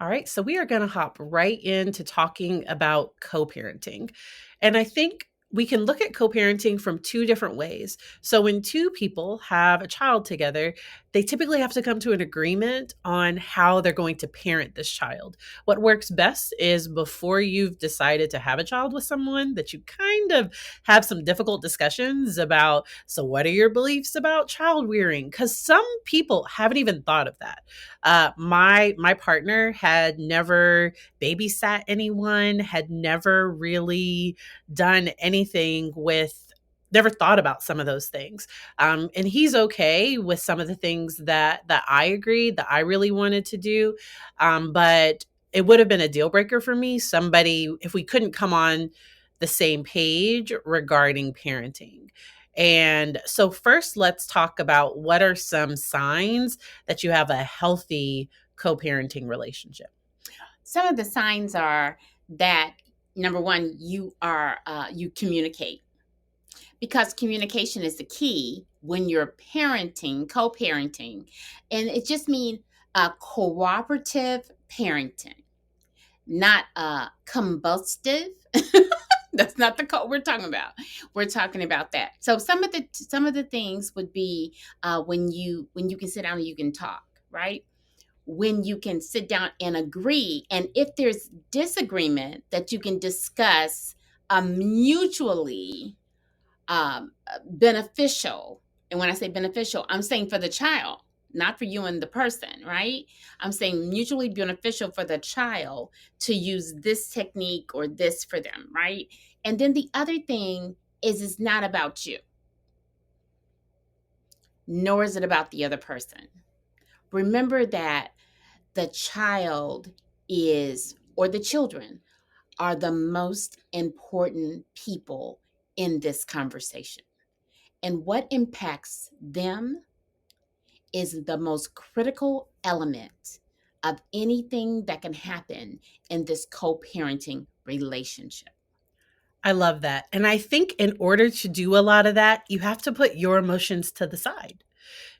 All right, so we are going to hop right into talking about co-parenting. And I think we can look at co-parenting from two different ways. So when two people have a child together, they typically have to come to an agreement on how they're going to parent this child. What works best is before you've decided to have a child with someone that you kind of have some difficult discussions about, so what are your beliefs about child rearing? Because some people haven't even thought of that. My partner had never babysat anyone, had never really done anything with never thought about some of those things. And he's okay with some of the things that I agreed that I really wanted to do. But it would have been a deal breaker for me, somebody, if we couldn't come on the same page regarding parenting. And so first, let's talk about what are some signs that you have a healthy co-parenting relationship. Some of the signs are that, number one, you communicate, because communication is the key when you're parenting, co-parenting, and it just means cooperative parenting, not combustive. That's not the code we're talking about. We're talking about that. So some of the things would be when you can sit down and you can talk, right? When you can sit down and agree, and if there's disagreement, that you can discuss mutually beneficial. And when I say beneficial, I'm saying for the child, not for you and the person, right? I'm saying mutually beneficial for the child to use this technique or this for them, right? And then the other thing is, it's not about you, nor is it about the other person. Remember that the child is, or the children are, the most important people in this conversation. And what impacts them is the most critical element of anything that can happen in this co-parenting relationship. I love that. And I think in order to do a lot of that, you have to put your emotions to the side,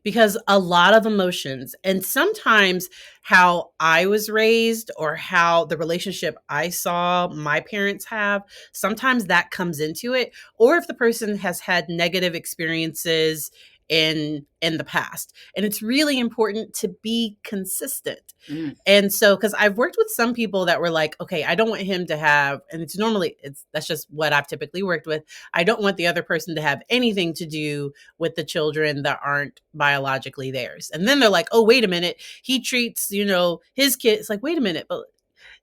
because a lot of emotions, and sometimes how I was raised or how the relationship I saw my parents have, sometimes that comes into it. Or if the person has had negative experiences in the past. And it's really important to be consistent. Mm. And so, because I've worked with some people that were like, okay, I don't want him to have, and that's just what I've typically worked with. I don't want the other person to have anything to do with the children that aren't biologically theirs. And then they're like, oh, wait a minute, he treats, his kid. It's like, wait a minute, but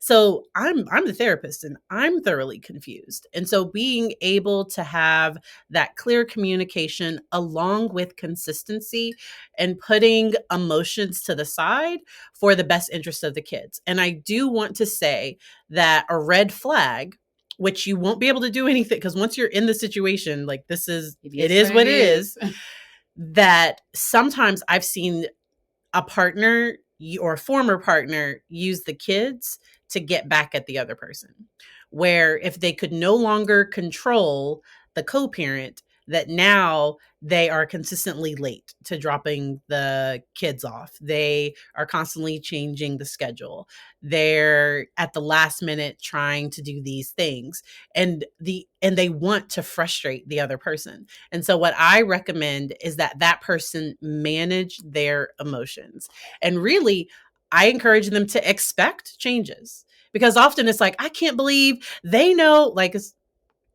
so I'm the therapist and I'm thoroughly confused. And so being able to have that clear communication along with consistency and putting emotions to the side for the best interest of the kids. And I do want to say that a red flag, which you won't be able to do anything, because once you're in the situation, like it is what it is, that sometimes I've seen a partner or a former partner use the kids to get back at the other person, where if they could no longer control the co-parent, that now they are consistently late to dropping the kids off. They are constantly changing the schedule. They're at the last minute trying to do these things, and they want to frustrate the other person. And so what I recommend is that person manage their emotions. And really, I encourage them to expect changes, because often it's like, I can't believe they know, like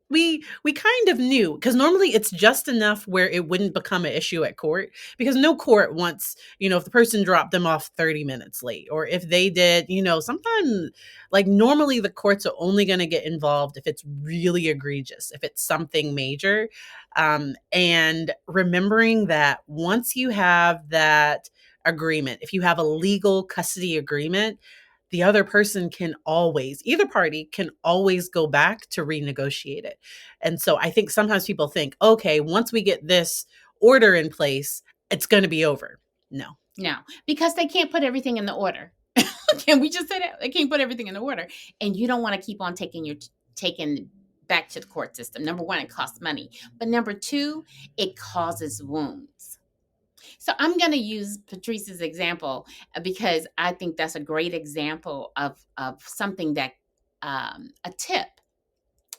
we kind of knew, because normally it's just enough where it wouldn't become an issue at court, because no court wants, if the person dropped them off 30 minutes late, or if they did, sometimes, like, normally the courts are only going to get involved if it's really egregious, if it's something major. And remembering that once you have that agreement, if you have a legal custody agreement, the other person either party can always go back to renegotiate it. And so I think sometimes people think, okay, once we get this order in place, it's going to be over. No, because they can't put everything in the order. Can we just say that? They can't put everything in the order. And you don't want to keep on taking back to the court system. Number one, it costs money. But number two, it causes wounds. So I'm going to use Patrice's example because I think that's a great example of something that a tip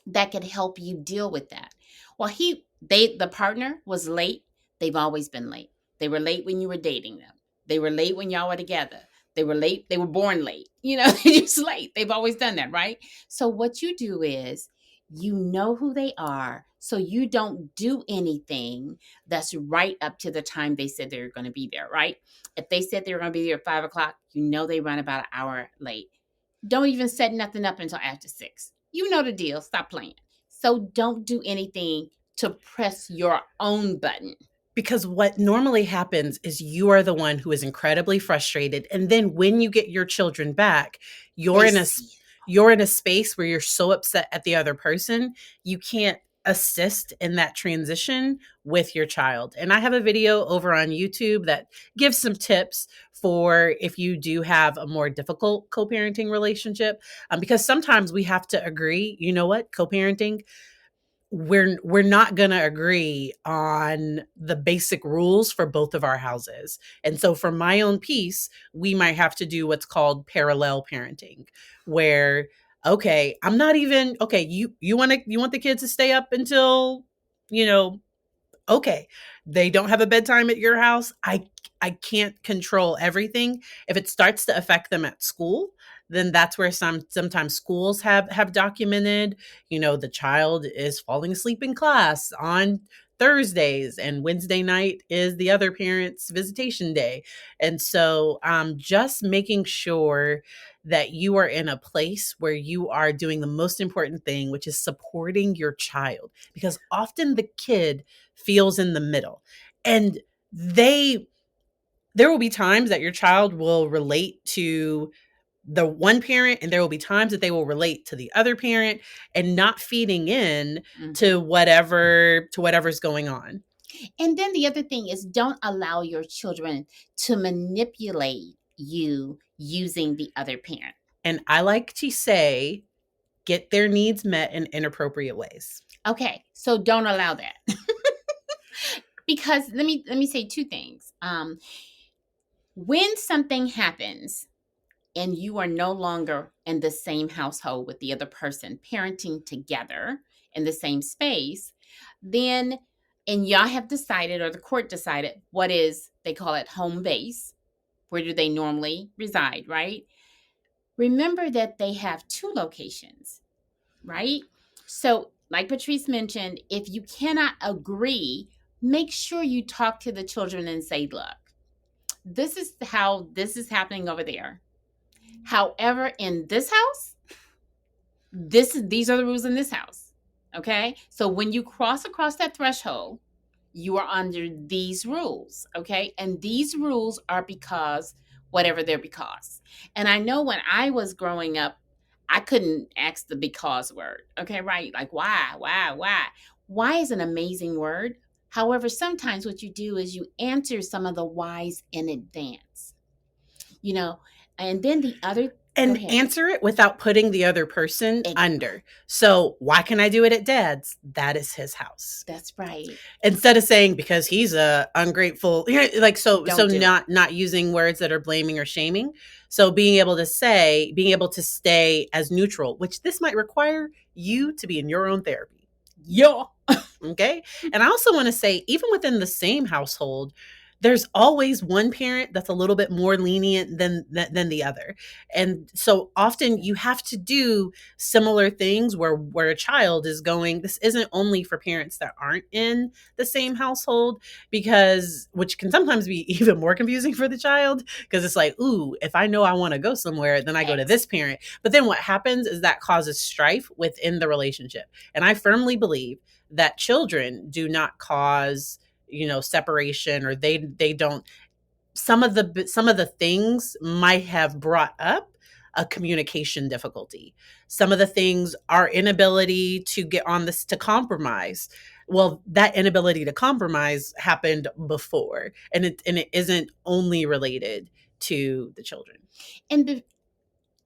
that could help you deal with that. Well, the partner was late. They've always been late. They were late when you were dating them. They were late when y'all were together. They were late. They were born late. They're just late. They've always done that, right? So what you do is you know who they are, so you don't do anything that's right up to the time they said they were going to be there, right? If they said they were going to be there at 5 o'clock, they run about an hour late. Don't even set nothing up until after 6. You know the deal. Stop playing. So don't do anything to press your own button. Because what normally happens is you are the one who is incredibly frustrated. And then when you get your children back, you're They in a see it. you're in a space where you're so upset at the other person, you can't assist in that transition with your child. And I have a video over on YouTube that gives some tips for if you do have a more difficult co-parenting relationship, because sometimes we have to agree, you know what, co-parenting, we're not going to agree on the basic rules for both of our houses. And so for my own piece, we might have to do what's called parallel parenting, where okay, I'm not even okay, you want the kids to stay up until, you know, okay, they don't have a bedtime at your house. I can't control everything. If it starts to affect them at school, then that's where sometimes schools have documented, the child is falling asleep in class on Thursdays, and Wednesday night is the other parent's visitation day. And so just making sure that you are in a place where you are doing the most important thing, which is supporting your child, because often the kid feels in the middle. And there will be times that your child will relate to the one parent, and there will be times that they will relate to the other parent and not feeding in to Mm-hmm. whatever's going on. And then the other thing is don't allow your children to manipulate you using the other parent. And I like to say, get their needs met in inappropriate ways. Okay, so don't allow that. Because let me say two things. When something happens and you are no longer in the same household with the other person, parenting together in the same space, then and y'all have decided, or the court decided, what is, they call it home base. Where do they normally reside, right? Remember that they have two locations, right? So, like Patrice mentioned, if you cannot agree, make sure you talk to the children and say, look, this is how this is happening over there. However, in this house, these are the rules in this house. Okay? So when you cross across that threshold, you are under these rules, okay? And these rules are because whatever they're because. And I know when I was growing up, I couldn't ask the because word. Okay, right? Like why? Why is an amazing word. However, sometimes what you do is you answer some of the whys in advance. You know, and then the other Go And ahead. answer it without putting the other person Ex- under. So, why can I do it at dad's? That is his house. That's right. Instead of saying because he's a ungrateful, like, so Don't do it. not using words that are blaming or shaming. So being able to stay as neutral, which this might require you to be in your own therapy. Yeah. Okay. And I also want to say, even within the same household, there's always one parent that's a little bit more lenient than the other. And so often you have to do similar things where a child is going. This isn't only for parents that aren't in the same household, because which can sometimes be even more confusing for the child, because it's like, ooh, if I know I want to go somewhere, then I go to this parent. But then what happens is that causes strife within the relationship. And I firmly believe that children do not cause, separation, or they don't. Some of the things might have brought up a communication difficulty. Some of the things are inability to get on this, to compromise. Well, that inability to compromise happened before, and it isn't only related to the children. And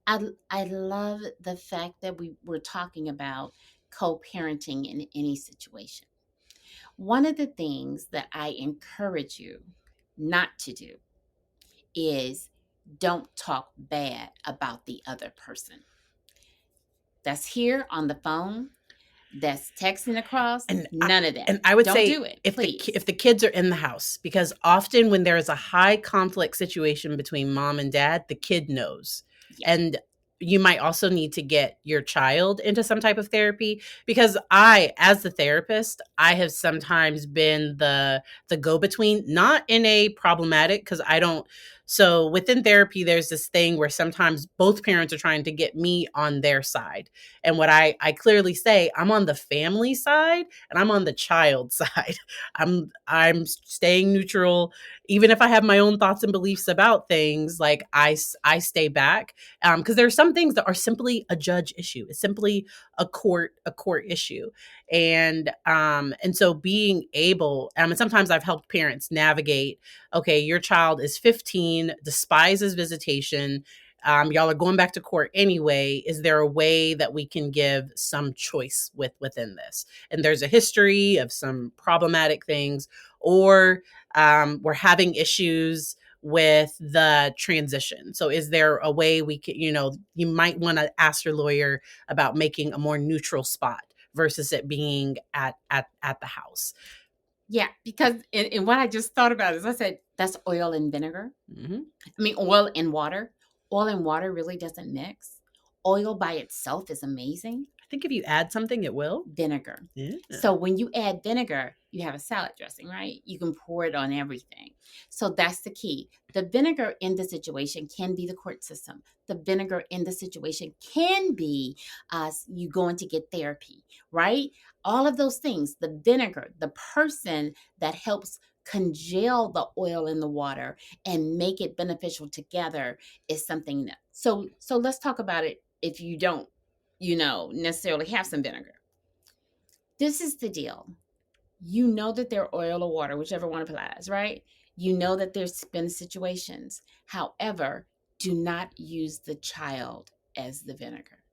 I love the fact that we were talking about co-parenting in any situation. One of the things that I encourage you not to do is don't talk bad about the other person. That's here on the phone, that's texting across, none of that. And I would don't say do it, if please. if the kids are in the house, because often when there is a high conflict situation between mom and dad, the kid knows. Yeah. And you might also need to get your child into some type of therapy, because I, as the therapist, I have sometimes been the go-between, not in a problematic, because I don't. So within therapy, there's this thing where sometimes both parents are trying to get me on their side. And what I clearly say, I'm on the family side and I'm on the child side. I'm staying neutral, even if I have my own thoughts and beliefs about things. Like I stay back, because there are some things that are simply a judge issue. It's simply a court issue, and so being able, and sometimes I've helped parents navigate. Okay, your child is 15, despises visitation. Y'all are going back to court anyway. Is there a way that we can give some choice within this? And there's a history of some problematic things, or we're having issues with the transition. So is there a way we can, you might want to ask your lawyer about making a more neutral spot versus it being at the house. Yeah, because and what I just thought about is I said, that's oil and vinegar. Mm-hmm. I mean, oil and water. Oil and water really doesn't mix. Oil by itself is amazing. I think if you add something, it will. Vinegar. Yeah. So when you add vinegar, you have a salad dressing, right? You can pour it on everything. So that's the key. The vinegar in the situation can be the court system. The vinegar in the situation can be you going to get therapy, right? All of those things. The vinegar, the person that helps congeal the oil in the water and make it beneficial together is something that. So let's talk about it if you don't, necessarily have some vinegar. This is the deal. You know that they're oil or water, whichever one applies, right? You know that there's been situations. However, do not use the child as the vinegar.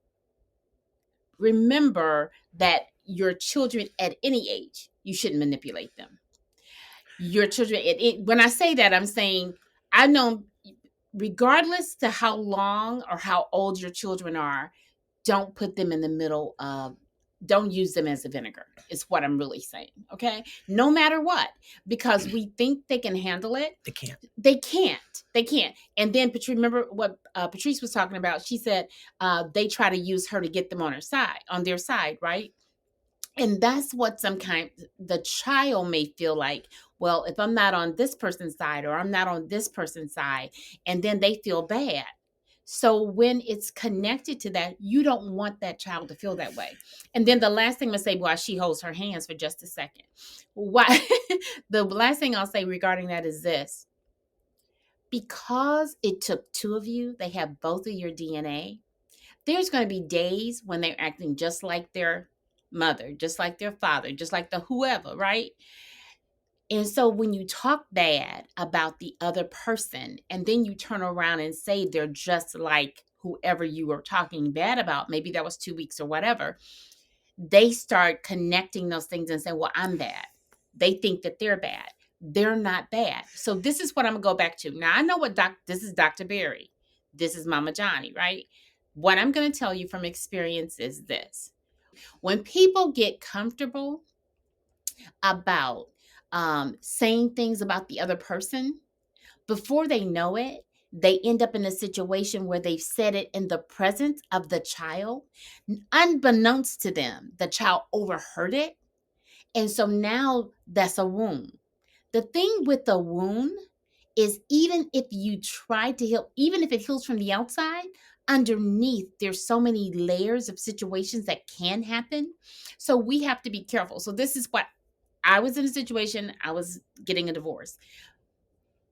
Remember that your children at any age, you shouldn't manipulate them. Your children, when I say that, I'm saying, I know regardless to how long or how old your children are, don't put them in the middle of, don't use them as a vinegar, is what I'm really saying. Okay. No matter what, because we think they can handle it. They can't. They can't. They can't. And then remember what Patrice was talking about. She said they try to use her to get them on their side, right? And that's what the child may feel like, well, if I'm not on this person's side or I'm not on this person's side, and then they feel bad. So when it's connected to that, you don't want that child to feel that way. And then the last thing I'm going to say, while she holds her hands for just a second, the last thing I'll say regarding that is this. Because it took two of you, they have both of your DNA, there's going to be days when they're acting just like their mother, just like their father, just like the whoever, right? And so when you talk bad about the other person and then you turn around and say they're just like whoever you were talking bad about, maybe that was 2 weeks or whatever, they start connecting those things and say, well, I'm bad. They think that they're bad. They're not bad. So this is what I'm going to go back to. Now, I know this is Dr. Berry. This is Momma Johnnie, right? What I'm going to tell you from experience is this. When people get comfortable about saying things about the other person, before they know it, they end up in a situation where they've said it in the presence of the child. Unbeknownst to them, the child overheard it. And so now that's a wound. The thing with the wound is, even if you try to heal, even if it heals from the outside, underneath there's so many layers of situations that can happen. So we have to be careful. So this is what I was in a situation. I was getting a divorce.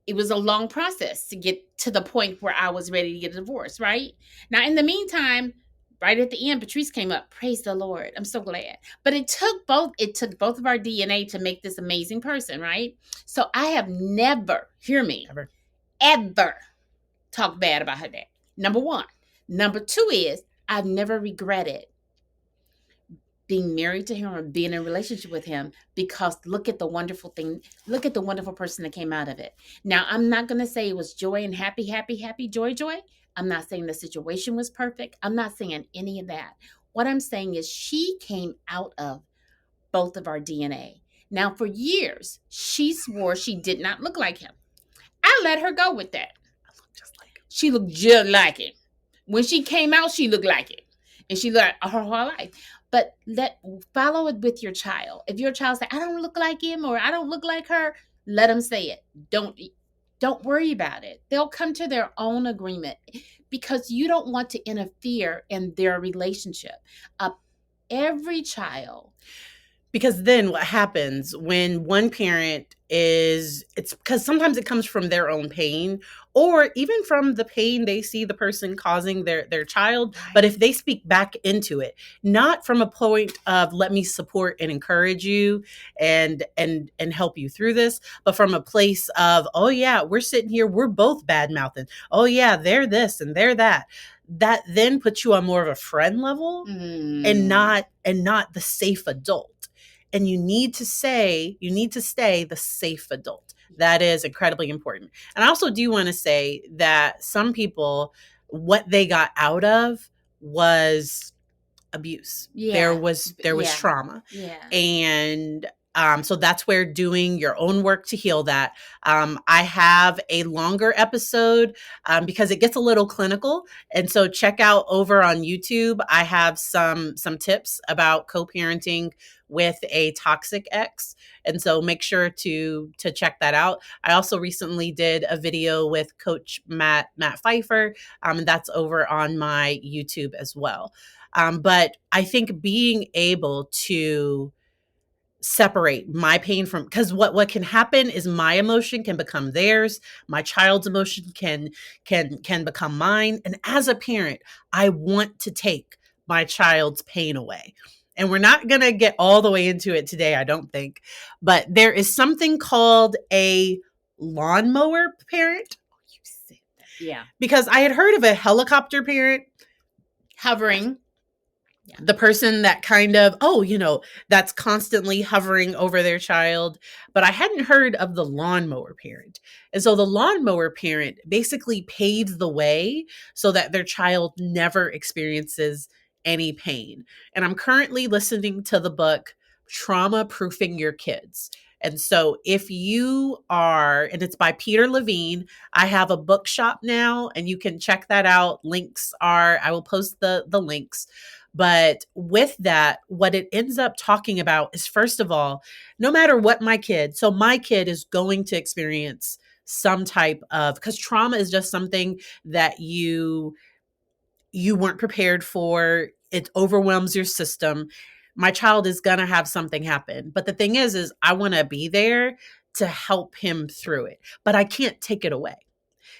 It was a long process to get to the point where I was ready to get a divorce, right? Now, in the meantime, right at the end, Patrice came up. Praise the Lord. I'm so glad. But it took both of our DNA to make this amazing person, right? So I have never, hear me, ever talked bad about her dad. Number one. Number two is, I've never regretted being married to him or being in a relationship with him, because look at the wonderful thing, look at the wonderful person that came out of it. Now, I'm not going to say it was joy and happy, happy, happy, joy, joy. I'm not saying the situation was perfect. I'm not saying any of that. What I'm saying is she came out of both of our DNA. Now, for years, she swore she did not look like him. I let her go with that. I look just like him. She looked just like it. When she came out, she looked like it. And she looked her whole life. But follow it with your child. If your child say, I don't look like him or I don't look like her, let them say it. Don't worry about it. They'll come to their own agreement, because you don't want to interfere in their relationship. Every child. Because then what happens when one parent it's because sometimes it comes from their own pain, or even from the pain they see the person causing their child. Right. But if they speak back into it, not from a point of let me support and encourage you and help you through this, but from a place of, oh yeah, we're sitting here, we're both bad mouthing. Oh yeah, they're this and they're that. That then puts you on more of a friend level and not the safe adult. And you need to stay the safe adult. That is incredibly important. And I also do want to say that some people, what they got out of was abuse. Yeah. There was trauma. Yeah. And so that's where doing your own work to heal that. I have a longer episode because it gets a little clinical. And so check out over on YouTube. I have some tips about co-parenting with a toxic ex. And so make sure to check that out. I also recently did a video with Coach Matt Pfeiffer, and that's over on my YouTube as well. But I think being able to separate my pain from, because what can happen is my emotion can become theirs, my child's emotion can become mine. And as a parent, I want to take my child's pain away. And we're not going to get all the way into it today, I don't think. But there is something called a lawnmower parent. Oh, you said that. Yeah. Because I had heard of a helicopter parent. Hovering. Yeah. The person that kind of, that's constantly hovering over their child. But I hadn't heard of the lawnmower parent. And so the lawnmower parent basically paves the way so that their child never experiences any pain. And I'm currently listening to the book Trauma Proofing Your Kids. And so if you are, and it's by Peter Levine, I have a bookshop now and you can check that out. I will post the links. But with that, what it ends up talking about is, first of all, no matter what my kid is going to experience some type of, because trauma is just something that you weren't prepared for. It overwhelms your system. My child is going to have something happen. But the thing is I want to be there to help him through it, but I can't take it away.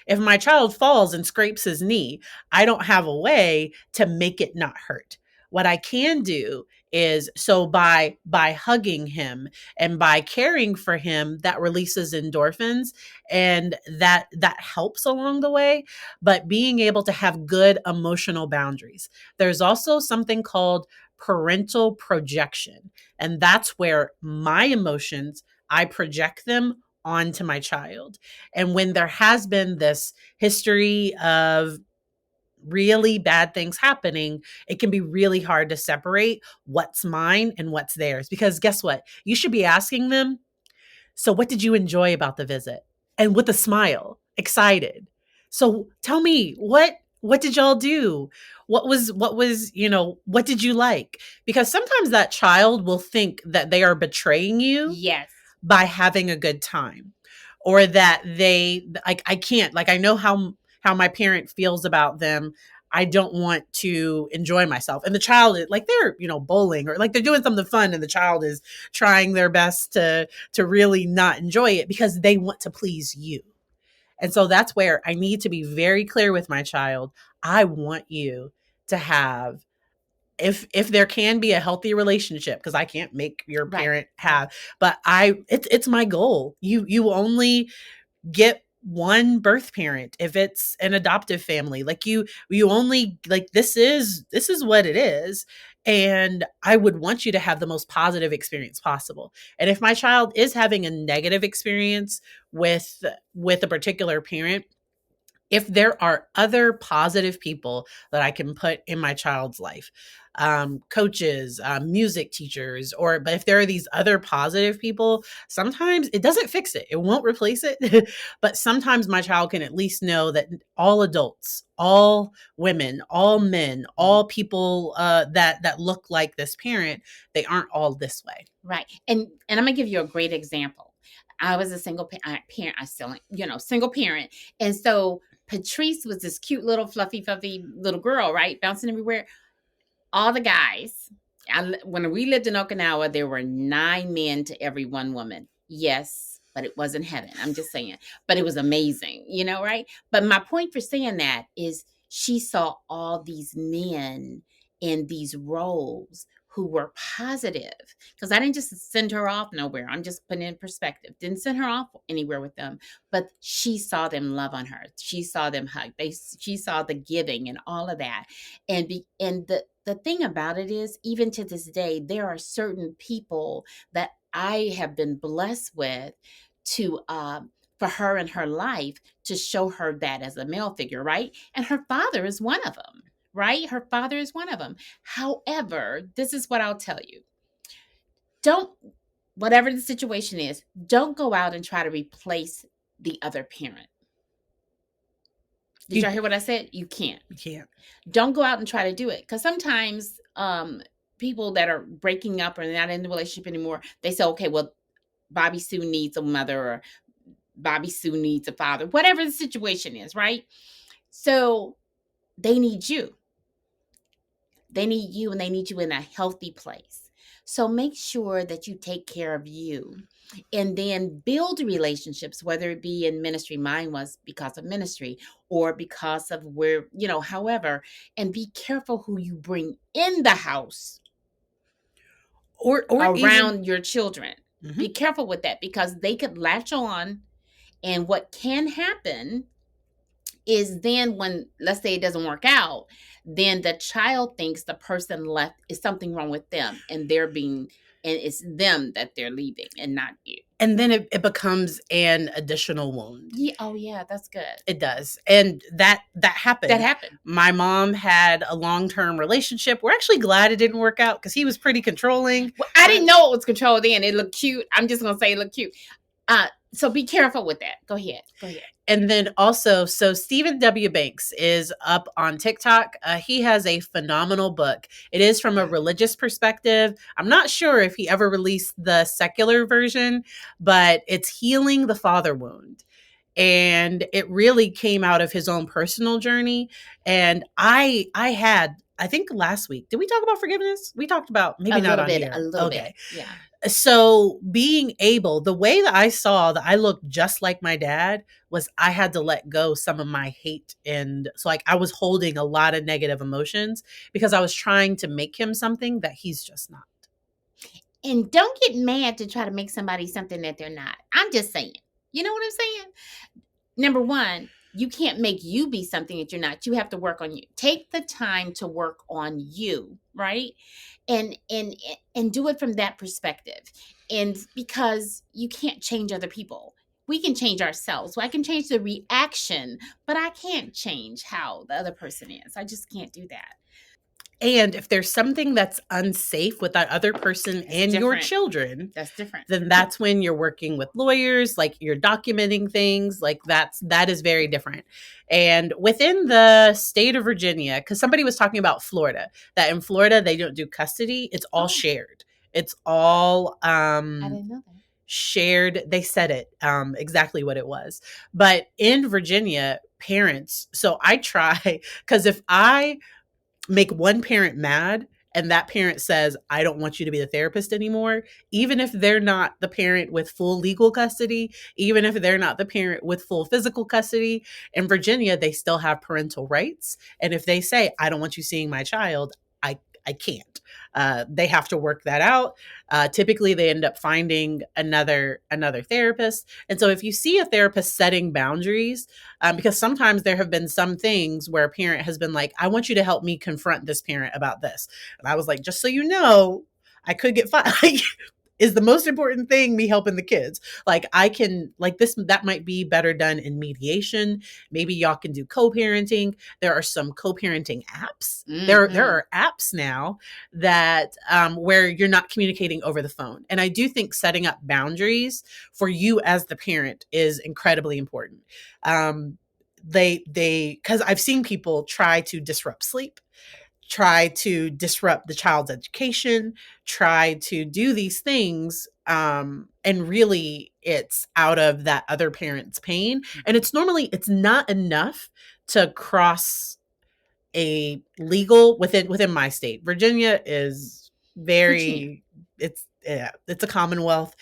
If my child falls and scrapes his knee, I don't have a way to make it not hurt. What I can do is, so by hugging him and by caring for him, that releases endorphins and that helps along the way. But being able to have good emotional boundaries. There's also something called parental projection. And that's where my emotions, I project them onto my child. And when there has been this history of really bad things happening, it can be really hard to separate what's mine and what's theirs. Because guess what? You should be asking them, so what did you enjoy about the visit? And with a smile, excited. So tell me, what did y'all do? What was, what did you like? Because sometimes that child will think that they are betraying you. Yes. By having a good time, or that they, like, I can't, like, I know how my parent feels about them. I don't want to enjoy myself. And the child is like, they're, bowling, or like they're doing something fun, and the child is trying their best to really not enjoy it because they want to please you. And so that's where I need to be very clear with my child. I want you to have, if there can be a healthy relationship, because I can't make your parent have, but it's my goal. You only get one birth parent if it's an adoptive family. Like you only, like, this is what it is. And I would want you to have the most positive experience possible. And if my child is having a negative experience with a particular parent, if there are other positive people that I can put in my child's life, coaches, music teachers, but if there are these other positive people, sometimes it doesn't fix it. It won't replace it. But sometimes my child can at least know that all adults, all women, all men, all people that look like this parent, they aren't all this way. Right. And I'm gonna give you a great example. I was a single parent. I still, single parent, and so Patrice was this cute little fluffy little girl, right, bouncing everywhere. All the guys. When we lived in Okinawa, there were 9 men to every 1 woman. Yes, but it wasn't heaven. I'm just saying. But it was amazing, right? But my point for saying that is she saw all these men in these roles who were positive, because I didn't just send her off nowhere. I'm just putting it in perspective. Didn't send her off anywhere with them, but she saw them love on her. She saw them hug. She saw the giving and all of that. And the thing about it is, even to this day, there are certain people that I have been blessed with to for her in her life, to show her that as a male figure, right? And her father is one of them. Right? Her father is one of them. However, this is what I'll tell you. Whatever the situation is, don't go out and try to replace the other parent. Did y'all hear what I said? You can't. You can't. Don't go out and try to do it. Because sometimes people that are breaking up or not in the relationship anymore, they say, okay, well, Bobby Sue needs a mother, or Bobby Sue needs a father, whatever the situation is, right? So they need you. They need you, and they need you in a healthy place. So make sure that you take care of you, and then build relationships, whether it be in ministry. Mine was because of ministry, or because of where, however, and be careful who you bring in the house or around your children. Mm-hmm. Be careful with that, because they could latch on. And what can happen is, then when, let's say, it doesn't work out, then the child thinks the person left is something wrong with them, and it's them that they're leaving and not you. And then it becomes an additional wound. Yeah. Oh yeah, that's good. It does. And that happened. That happened. My mom had a long-term relationship. We're actually glad it didn't work out, because he was pretty controlling. Well, I didn't know it was control then. It looked cute. I'm just gonna say it looked cute. So be careful with that. Go ahead. And then also, so Stephen W. Banks is up on TikTok. He has a phenomenal book. It is from a religious perspective. I'm not sure if he ever released the secular version, but it's Healing the Father Wound. And it really came out of his own personal journey. And I think last week, did we talk about forgiveness? We talked about, maybe not on here. A little bit. Yeah. So being able, the way that I saw that I looked just like my dad was, I had to let go some of my hate. And so I was holding a lot of negative emotions, because I was trying to make him something that he's just not. And don't get mad to try to make somebody something that they're not. I'm just saying. You know what I'm saying? Number one, you can't make you be something that you're not. You have to work on you. Take the time to work on you, right? And do it from that perspective. And because you can't change other people. We can change ourselves. So I can change the reaction, but I can't change how the other person is. I just can't do that. And if there's something that's unsafe with that other person and your children, that's different. Then that's when you're working with lawyers, like you're documenting things, like that is very different. And within the state of Virginia, because somebody was talking about Florida, that in Florida they don't do custody, it's all shared. It's all I didn't know that. Shared. They said it exactly what it was. But in Virginia, parents, so I try, because if I make one parent mad and that parent says, I don't want you to be the therapist anymore, even if they're not the parent with full legal custody, even if they're not the parent with full physical custody, in Virginia, they still have parental rights. And if they say, I don't want you seeing my child, I can't. They have to work that out. Typically, they end up finding another therapist. And so, if you see a therapist setting boundaries, because sometimes there have been some things where a parent has been like, "I want you to help me confront this parent about this," and I was like, "Just so you know, I could get fired." Is the most important thing me helping the kids. Like I can like this that might be better done in mediation. Maybe y'all can do co-parenting. There are some co-parenting apps. There are apps now that where you're not communicating over the phone. And I do think setting up boundaries for you as the parent is incredibly important. They because I've seen people try to disrupt sleep, try to disrupt the child's education, try to do these things. And really it's out of that other parent's pain. And it's not enough to cross a legal within my state. Virginia is very, it's a commonwealth.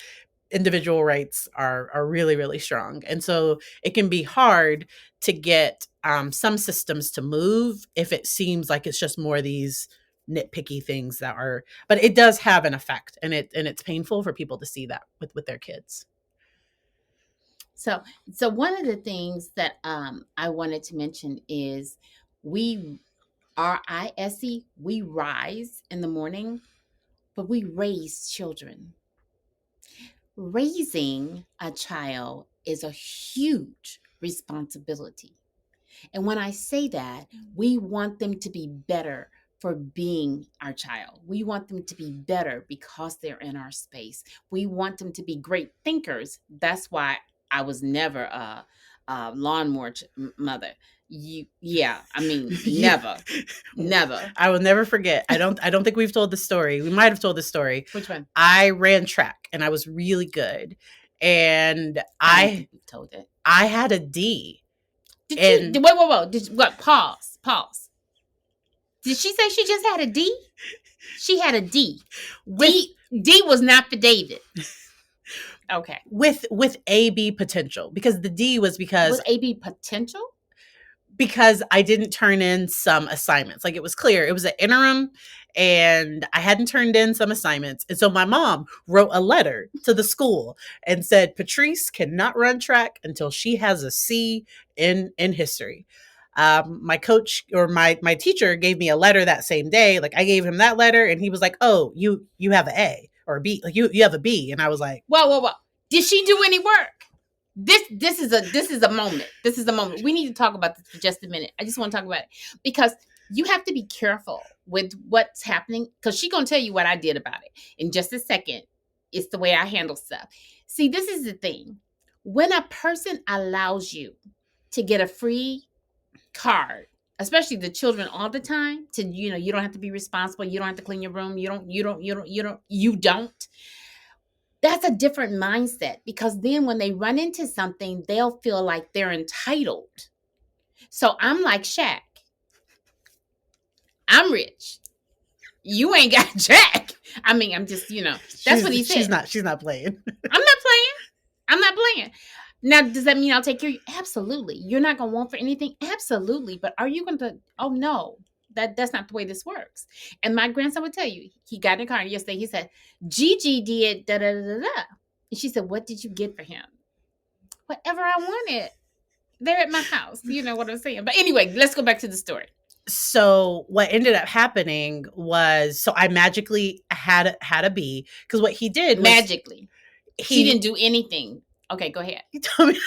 Individual rights are really, really strong. And so it can be hard to get some systems to move if it seems like it's just more of these nitpicky things that are, but it does have an effect, and it's painful for people to see that with their kids. So one of the things that I wanted to mention is we RISE, we rise in the morning, but we raise children. Raising a child is a huge responsibility. And when I say that, we want them to be better for being our child. We want them to be better because they're in our space. We want them to be great thinkers. That's why I was never a lawnmower mother. Never. Never. I will never forget. I don't think we've told the story. We might have told the story. Which one? I ran track and I was really good. And I don't think we've told it. I had a D. Wait. Pause. Did she say she just had a D? She had a D. D was not for David. Okay. With AB potential, because the D was because was AB potential? Because I didn't turn in some assignments. Like it was clear, it was an interim and I hadn't turned in some assignments. And so my mom wrote a letter to the school and said, Patrice cannot run track until she has a C in history. My coach or my teacher gave me a letter that same day. Like I gave him that letter and he was like, oh, you have an A or a B, like you have a B. And I was like, whoa. Did she do any work? This is a moment. This is a moment. We need to talk about this for just a minute. I just want to talk about it because you have to be careful with what's happening because she's going to tell you what I did about it in just a second. It's the way I handle stuff. See, this is the thing. When a person allows you to get a free card, especially the children all the time, to, you don't have to be responsible. You don't have to clean your room. You don't. That's a different mindset because then when they run into something, they'll feel like they're entitled. So I'm like Shaq. I'm rich. You ain't got jack. I mean, I'm just, that's what he said. She's not playing. I'm not playing. Now, does that mean I'll take care of you? Absolutely. You're not going to want for anything? Absolutely. But are you going to, oh no. That's not the way this works. And my grandson would tell you, he got in the car yesterday. He said, Gigi did da da da da. And she said, what did you get for him? Whatever I wanted. They're at my house. You know what I'm saying? But anyway, let's go back to the story. So what ended up happening was, so I magically had a B because what he did was, magically, he didn't do anything. Okay, go ahead. He told me.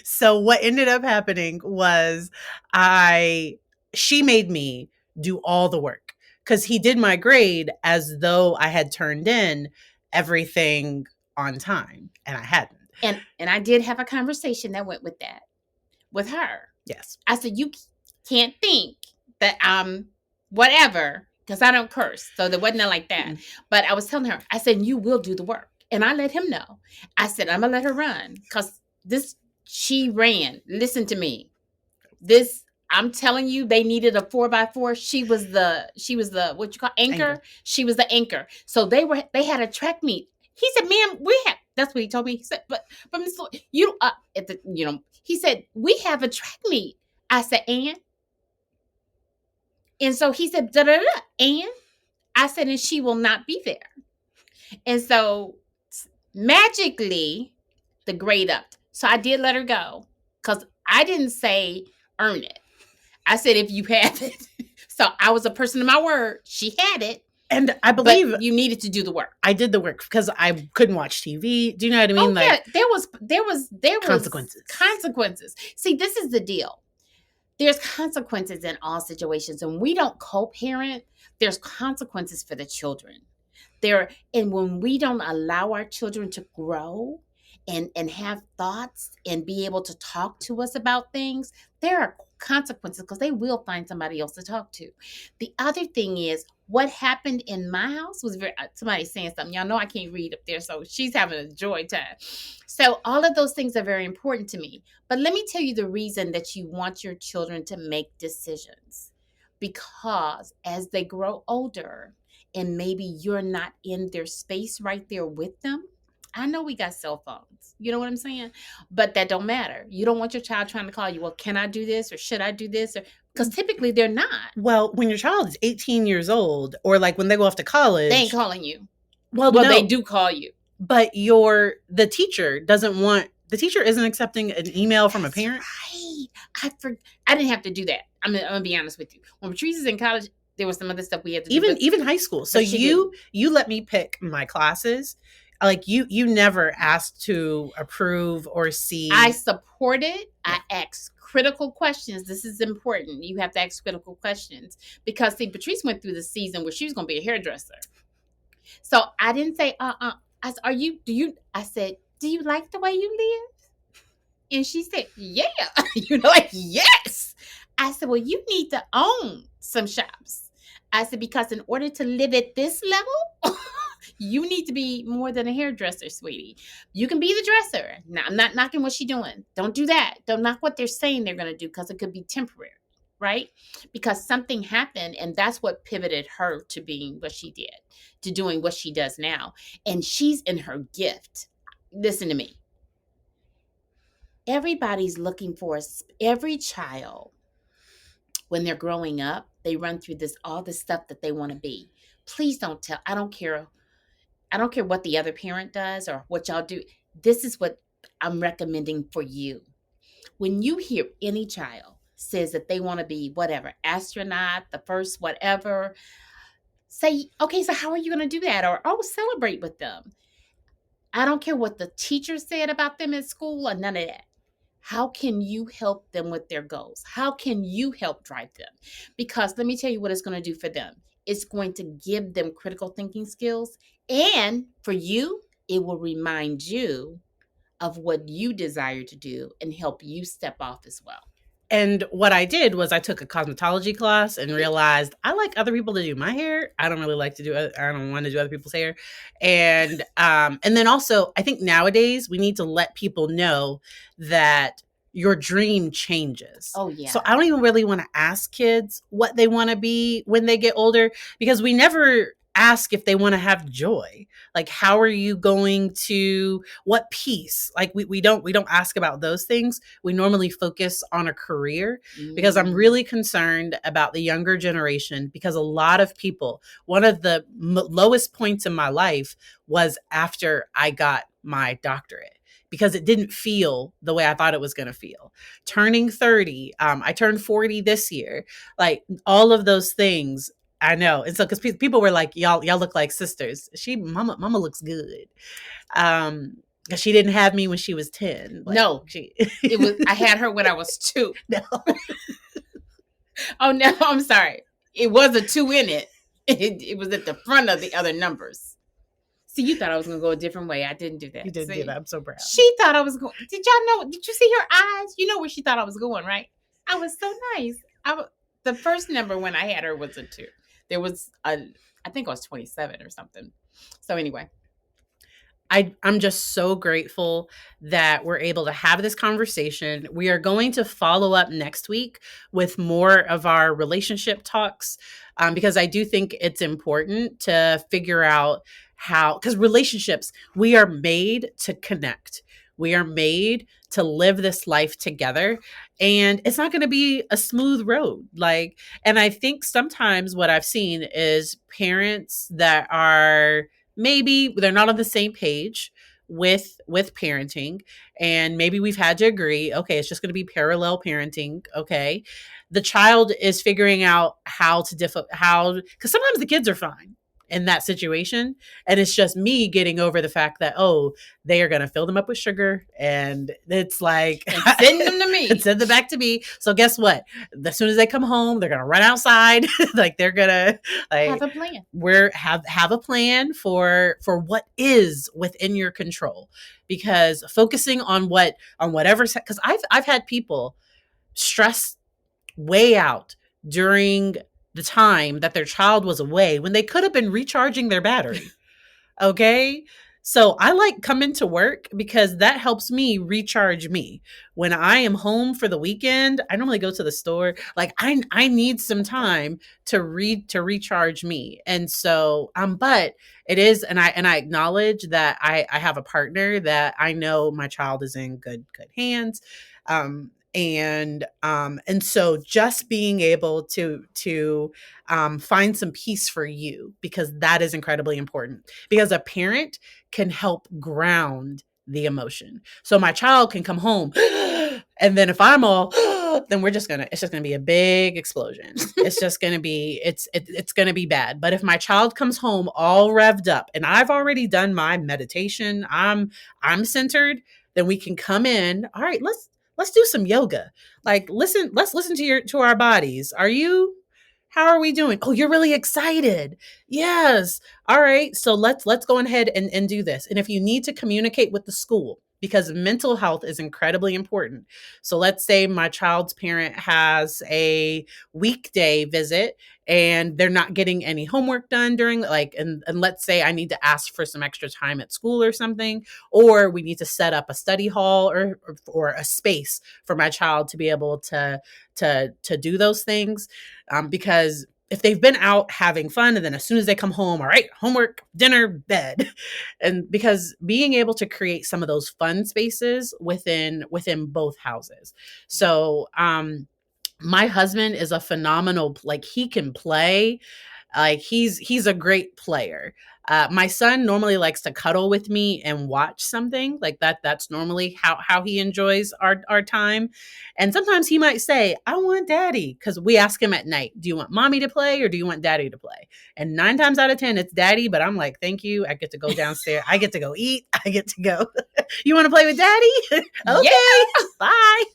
So what ended up happening was she made me do all the work because he did my grade as though I had turned in everything on time and I hadn't. And I did have a conversation that went with that, with her. Yes. I said, you can't think that I'm whatever because I don't curse. So there wasn't nothing like that. Mm-hmm. But I was telling her, I said, you will do the work. And I let him know. I said, I'm going to let her run because she ran. Listen to me. I'm telling you, they needed a 4x4. She was the what you call anchor. She was the anchor. So they had a track meet. He said, "Ma'am, that's what he told me." He said, "But Miss Lloyd, he said we have a track meet." I said, "And And so he said, da, da, da, and I said, and she will not be there. And so magically, the grade upped. So I did let her go because I didn't say earn it. I said, if you have it. So I was a person of my word. She had it. And I believe you needed to do the work. I did the work because I couldn't watch TV. Do you know what I mean? Oh, yeah. There was consequences. See, this is the deal. There's consequences in all situations. And we don't co-parent, there's consequences for the children. And when we don't allow our children to grow and have thoughts and be able to talk to us about things, there are consequences because they will find somebody else to talk to. The other thing is, what happened in my house was somebody saying something. Y'all know I can't read up there, so she's having a joy time. So all of those things are very important to me. But let me tell you the reason that you want your children to make decisions. Because as they grow older, and maybe you're not in their space right there with them. I know we got cell phones. You know what I'm saying? But that don't matter. You don't want your child trying to call you, well, can I do this or should I do this? Because typically they're not. Well, when your child is 18 years old or like when they go off to college. They ain't calling you. Well, no, they do call you. But the teacher isn't accepting an email from a parent. Right. I didn't have to do that. I'm going to be honest with you. When Patrice is in college, there was some other stuff we had to do. Even high school. So you let me pick my classes. Like you never asked to approve or see. I supported. I asked critical questions. This is important. You have to ask critical questions because see, Patrice went through the season where she was going to be a hairdresser. So I didn't say, I said, I said, do you like the way you live? And she said, yeah. Like, yes. I said, well, you need to own some shops. I said, because in order to live at this level, you need to be more than a hairdresser, sweetie. You can be the dresser. Now, I'm not knocking what she's doing. Don't do that. Don't knock what they're saying they're going to do because it could be temporary, right? Because something happened and that's what pivoted her to being what she did, to doing what she does now. And she's in her gift. Listen to me. Everybody's looking for every child. When they're growing up, they run through all this stuff that they want to be. Please don't tell. I don't care what the other parent does or what y'all do. This is what I'm recommending for you. When you hear any child says that they want to be whatever, astronaut, the first whatever, say, okay, so how are you going to do that? Or, celebrate with them. I don't care what the teacher said about them at school or none of that. How can you help them with their goals? How can you help drive them? Because let me tell you what it's going to do for them. It's going to give them critical thinking skills. And for you, it will remind you of what you desire to do and help you step off as well. And what I did was I took a cosmetology class and realized I like other people to do my hair. I don't want to do other people's hair. And then also I think nowadays we need to let people know that your dream changes. Oh, yeah. So I don't even really want to ask kids what they want to be when they get older because we never ask if they want to have joy. Like, how are you going to, what peace? Like we don't ask about those things. We normally focus on a career because I'm really concerned about the younger generation because a lot of people, one of the lowest points in my life was after I got my doctorate. Because it didn't feel the way I thought it was going to feel. Turning 30, I turned 40 this year. Like all of those things, I know. And so, because people were like, y'all look like sisters. Mama looks good. Because she didn't have me when she was 10. Like, no, I had her when I was 2. No. Oh no, I'm sorry. It was a 2 in it. It was at the front of the other numbers. See, you thought I was going to go a different way. I didn't do that. You didn't do that. I'm so proud. She thought I was going. Did y'all know? Did you see her eyes? You know where she thought I was going, right? I was so nice. The first number when I had her was a 2. There was I think I was 27 or something. So anyway. I'm just so grateful that we're able to have this conversation. We are going to follow up next week with more of our relationship talks because I do think it's important to figure out because relationships, we are made to connect. We are made to live this life together. and it's not going to be a smooth road. Like, and I think sometimes what I've seen is parents that are, maybe they're not on the same page with parenting, and maybe we've had to agree, okay, it's just going to be parallel parenting. Okay, the child is figuring out how to how, because sometimes the kids are fine in that situation, and it's just me getting over the fact that, oh, they are going to fill them up with sugar, and it's like, And send them to me. and send them back to me. So guess what, as soon as they come home, they're going to run outside. Like, they're going to, like, Have a plan. Have a plan for what is within your control, because focusing on whatever, because I've had people stress way out during the time that their child was away when they could have been recharging their battery. Okay. So I like coming to work because that helps me recharge me. When I am home for the weekend, I normally go to the store. Like, I need some time to recharge me. And so but it is, and I acknowledge that I have a partner that I know my child is in good hands. And so just being able to find some peace for you, because that is incredibly important, because a parent can help ground the emotion. So my child can come home and then if I'm all then it's just gonna be a big explosion. It's just gonna be, it's gonna be bad. But if my child comes home all revved up and I've already done my meditation, I'm centered, then we can come in. All right, let's do some yoga. Like, let's listen to our bodies. How are we doing? Oh, you're really excited. Yes. All right. So let's go ahead and do this. And if you need to communicate with the school, because mental health is incredibly important. So let's say my child's parent has a weekday visit and they're not getting any homework done during, like, and let's say I need to ask for some extra time at school or something, or we need to set up a study hall or a space for my child to be able to do those things. Because if they've been out having fun and then as soon as they come home, all right, homework, dinner, bed. And because being able to create some of those fun spaces within both houses. So my husband is a phenomenal, like, he can play. Like, he's a great player. My son normally likes to cuddle with me and watch something like that. That's normally how he enjoys our time. And sometimes he might say, "I want daddy," because we ask him at night, "Do you want mommy to play or do you want daddy to play?" And 9 times out of 10, it's daddy. But I'm like, "Thank you. I get to go downstairs. I get to go eat. I get to go. You want to play with daddy? Okay, Yeah. bye."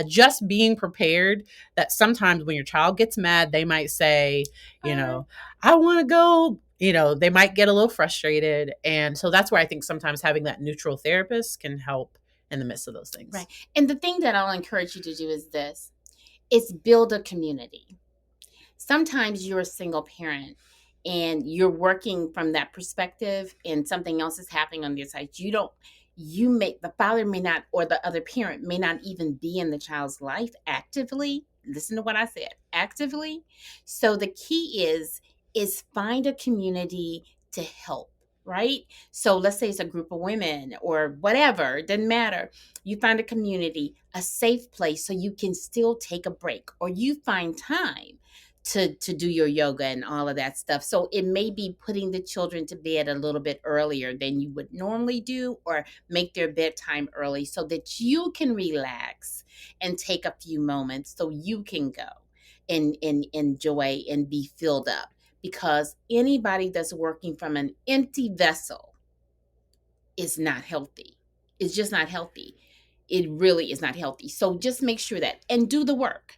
Just being prepared that sometimes when your child gets mad, they might say, "I want to go." They might get a little frustrated. And so that's where I think sometimes having that neutral therapist can help in the midst of those things. Right. And the thing that I'll encourage you to do is this: is build a community. Sometimes you're a single parent and you're working from that perspective and something else is happening on the other side. The father may not, or the other parent may not even be in the child's life actively. Listen to what I said, actively. So the key is find a community to help, right? So let's say it's a group of women or whatever, it doesn't matter. You find a community, a safe place so you can still take a break, or you find time to do your yoga and all of that stuff. So it may be putting the children to bed a little bit earlier than you would normally do, or make their bedtime early so that you can relax and take a few moments so you can go and enjoy and be filled up. Because anybody that's working from an empty vessel is not healthy. It's just not healthy. It really is not healthy. So just make sure that, and do the work.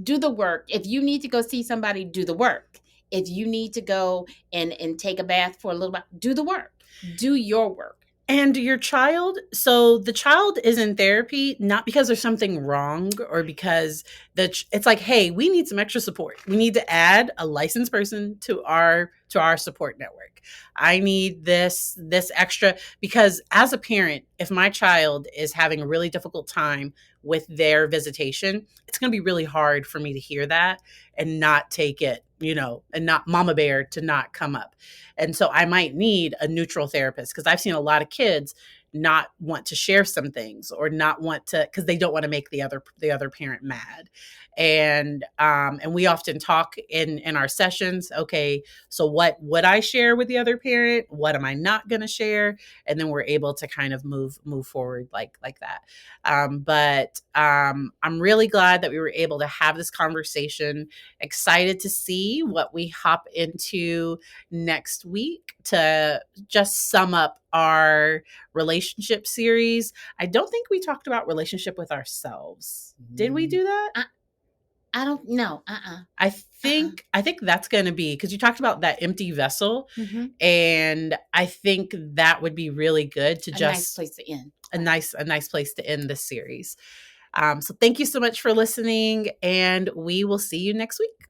Do the work. If you need to go see somebody, do the work. If you need to go and take a bath for a little while, do the work. Do your work. And your child, so the child is in therapy not because there's something wrong, or because it's like, hey, we need some extra support. We need to add a licensed person to our support network. I need this extra, because as a parent, if my child is having a really difficult time with their visitation, it's going to be really hard for me to hear that and not take it, and not mama bear to not come up. And so I might need a neutral therapist, because I've seen a lot of kids not want to share some things, or not want to, because they don't want to make the other parent mad. And we often talk in our sessions, okay, so what would I share with the other parent? What am I not going to share? And then we're able to kind of move forward like that. But I'm really glad that we were able to have this conversation. Excited to see what we hop into next week to just sum up our relationship series. I don't think we talked about relationship with ourselves. Did we do that? I don't know. I think that's going to be, because you talked about that empty vessel, and I think that would be really good to A just nice place to end. a nice place to end this series. So thank you so much for listening, and we will see you next week.